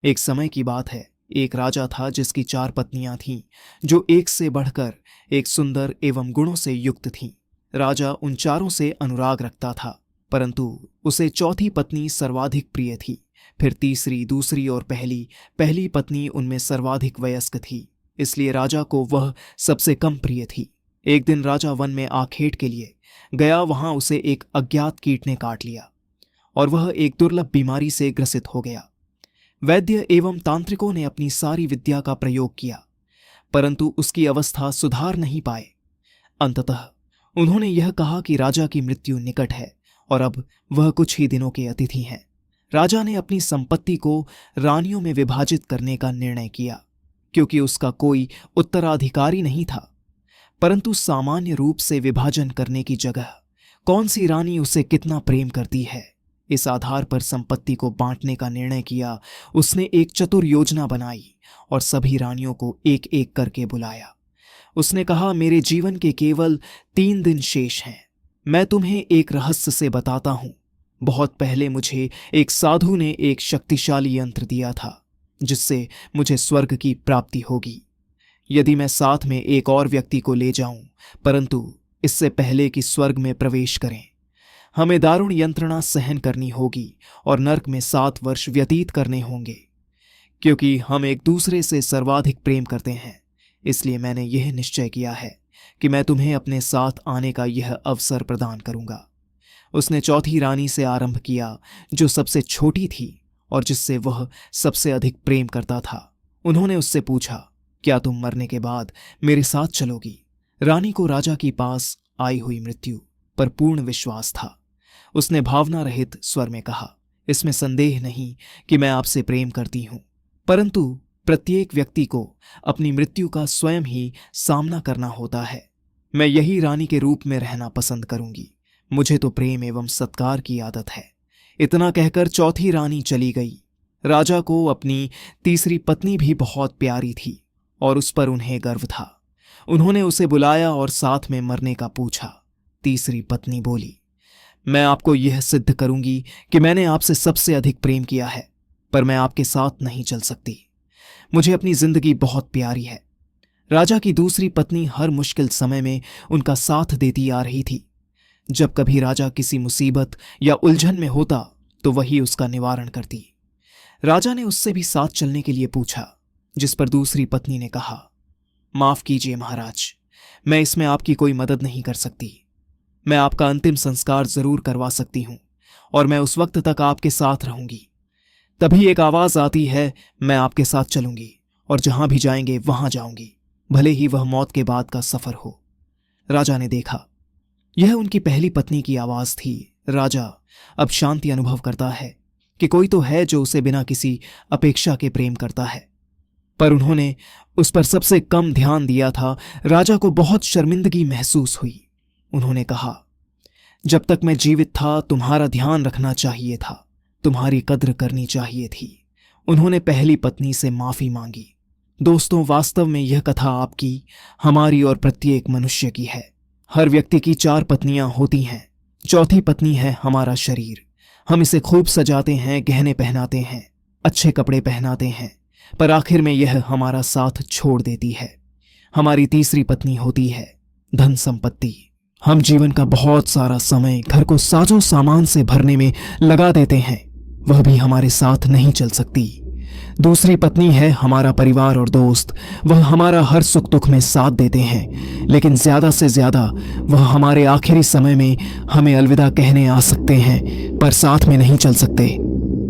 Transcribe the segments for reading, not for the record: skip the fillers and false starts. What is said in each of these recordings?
एक समय की बात है। एक राजा था जिसकी 4 पत्नियां थीं, जो एक से बढ़कर एक सुंदर एवं गुणों से युक्त थीं। राजा उन चारों से अनुराग रखता था, परंतु उसे चौथी पत्नी सर्वाधिक प्रिय थी। फिर तीसरी, दूसरी और पहली पहली पत्नी उनमें सर्वाधिक वयस्क थी, इसलिए राजा को वह सबसे कम प्रिय थी। एक दिन राजा वन में आखेट के लिए गया। वहां उसे एक अज्ञात कीट ने काट लिया और वह एक दुर्लभ बीमारी से ग्रसित हो गया। वैद्य एवं तांत्रिकों ने अपनी सारी विद्या का प्रयोग किया, परंतु उसकी अवस्था सुधार नहीं पाए। अंततः उन्होंने यह कहा कि राजा की मृत्यु निकट है और अब वह कुछ ही दिनों के अतिथि हैं। राजा ने अपनी संपत्ति को रानियों में विभाजित करने का निर्णय किया, क्योंकि उसका कोई उत्तराधिकारी नहीं था। परंतु सामान्य रूप से विभाजन करने की जगह कौन सी रानी उसे कितना प्रेम करती है, इस आधार पर संपत्ति को बांटने का निर्णय किया। उसने एक चतुर योजना बनाई और सभी रानियों को एक एक करके बुलाया। उसने कहा, मेरे जीवन के केवल 3 दिन शेष हैं। मैं तुम्हें एक रहस्य से बताता हूं। बहुत पहले मुझे एक साधु ने एक शक्तिशाली यंत्र दिया था, जिससे मुझे स्वर्ग की प्राप्ति होगी यदि मैं साथ में एक और व्यक्ति को ले जाऊं, परंतु इससे पहले कि स्वर्ग में प्रवेश करें हमें दारुण यंत्रणा सहन करनी होगी और नरक में 7 वर्ष व्यतीत करने होंगे। क्योंकि हम एक दूसरे से सर्वाधिक प्रेम करते हैं, इसलिए मैंने यह निश्चय किया है कि मैं तुम्हें अपने साथ आने का यह अवसर प्रदान करूंगा। उसने चौथी रानी से आरंभ किया, जो सबसे छोटी थी और जिससे वह सबसे अधिक प्रेम करता था। उन्होंने उससे पूछा, क्या तुम मरने के बाद मेरे साथ चलोगी? रानी को राजा के पास आई हुई मृत्यु पर पूर्ण विश्वास था। उसने भावना रहित स्वर में कहा, इसमें संदेह नहीं कि मैं आपसे प्रेम करती हूं, परंतु प्रत्येक व्यक्ति को अपनी मृत्यु का स्वयं ही सामना करना होता है। मैं यही रानी के रूप में रहना पसंद करूंगी। मुझे तो प्रेम एवं सत्कार की आदत है। इतना कहकर चौथी रानी चली गई। राजा को अपनी तीसरी पत्नी भी बहुत प्यारी थी और उस पर उन्हें गर्व था। उन्होंने उसे बुलाया और साथ में मरने का पूछा। तीसरी पत्नी बोली, मैं आपको यह सिद्ध करूंगी कि मैंने आपसे सबसे अधिक प्रेम किया है, पर मैं आपके साथ नहीं चल सकती। मुझे अपनी जिंदगी बहुत प्यारी है। राजा की दूसरी पत्नी हर मुश्किल समय में उनका साथ देती आ रही थी। जब कभी राजा किसी मुसीबत या उलझन में होता तो वही उसका निवारण करती। राजा ने उससे भी साथ चलने के लिए पूछा, जिस पर दूसरी पत्नी ने कहा, माफ कीजिए महाराज, मैं इसमें आपकी कोई मदद नहीं कर सकती। मैं आपका अंतिम संस्कार जरूर करवा सकती हूं और मैं उस वक्त तक आपके साथ रहूंगी। तभी एक आवाज आती है, मैं आपके साथ चलूंगी और जहां भी जाएंगे वहां जाऊंगी, भले ही वह मौत के बाद का सफर हो। राजा ने देखा, यह उनकी पहली पत्नी की आवाज थी। राजा अब शांति अनुभव करता है कि कोई तो है जो उसे बिना किसी अपेक्षा के प्रेम करता है, पर उन्होंने उस पर सबसे कम ध्यान दिया था। राजा को बहुत शर्मिंदगी महसूस हुई। उन्होंने कहा, जब तक मैं जीवित था तुम्हारा ध्यान रखना चाहिए था, तुम्हारी कद्र करनी चाहिए थी। उन्होंने पहली पत्नी से माफी मांगी। दोस्तों, वास्तव में यह कथा आपकी, हमारी और प्रत्येक मनुष्य की है। हर व्यक्ति की 4 पत्नियां होती हैं। चौथी पत्नी है हमारा शरीर। हम इसे खूब सजाते हैं, गहने पहनाते हैं, अच्छे कपड़े पहनाते हैं, पर आखिर में यह हमारा साथ छोड़ देती है। हमारी तीसरी पत्नी होती है धन संपत्ति। हम जीवन का बहुत सारा समय घर को साजो सामान से भरने में लगा देते हैं, वह भी हमारे साथ नहीं चल सकती। दूसरी पत्नी है हमारा परिवार और दोस्त। वह हमारा हर सुख दुख में साथ देते हैं, लेकिन ज्यादा से ज्यादा वह हमारे आखिरी समय में हमें अलविदा कहने आ सकते हैं, पर साथ में नहीं चल सकते।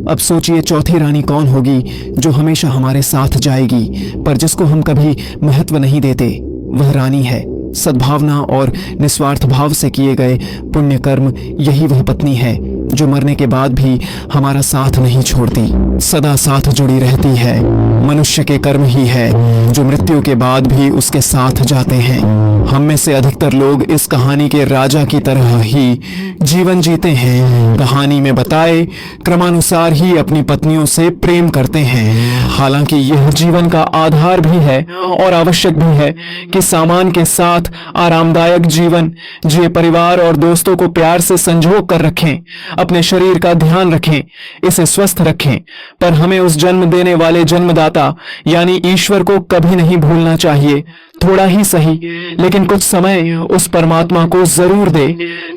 अब सोचिए, चौथी रानी कौन होगी जो हमेशा हमारे साथ जाएगी, पर जिसको हम कभी महत्व नहीं देते। वह रानी है सद्भावना और निस्वार्थ भाव से किए गए पुण्य कर्म। यही वह पत्नी है जो मरने के बाद भी हमारा साथ नहीं छोड़ती, सदा साथ जुड़ी रहती है। मनुष्य के कर्म ही है जो मृत्यु के बाद भी उसके साथ जाते हैं। हम में से अधिकतर लोग इस कहानी के राजा की तरह ही जीवन जीते हैं। कहानी में बताए क्रमानुसार ही अपनी पत्नियों से प्रेम करते हैं। हालांकि यह जीवन का आधार भी है और आवश्यक भी है कि सामान के साथ साथ आरामदायक जीवन जिए, परिवार और दोस्तों को प्यार से संजो कर रखें, अपने शरीर का ध्यान रखें, इसे स्वस्थ रखें। पर हमें उस जन्म देने वाले जन्मदाता यानी ईश्वर को कभी नहीं भूलना चाहिए। थोड़ा ही सही, लेकिन कुछ समय उस परमात्मा को जरूर दे।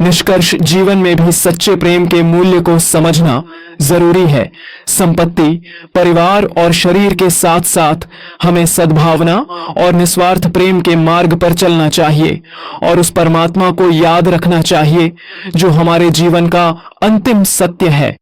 निष्कर्ष, जीवन में भी सच्चे प्रेम के मूल्य को समझना जरूरी है। संपत्ति, परिवार और शरीर के साथ साथ हमें सद्भावना और निस्वार्थ प्रेम के मार्ग पर चलना चाहिए और उस परमात्मा को याद रखना चाहिए जो हमारे जीवन का अंतिम सत्य है।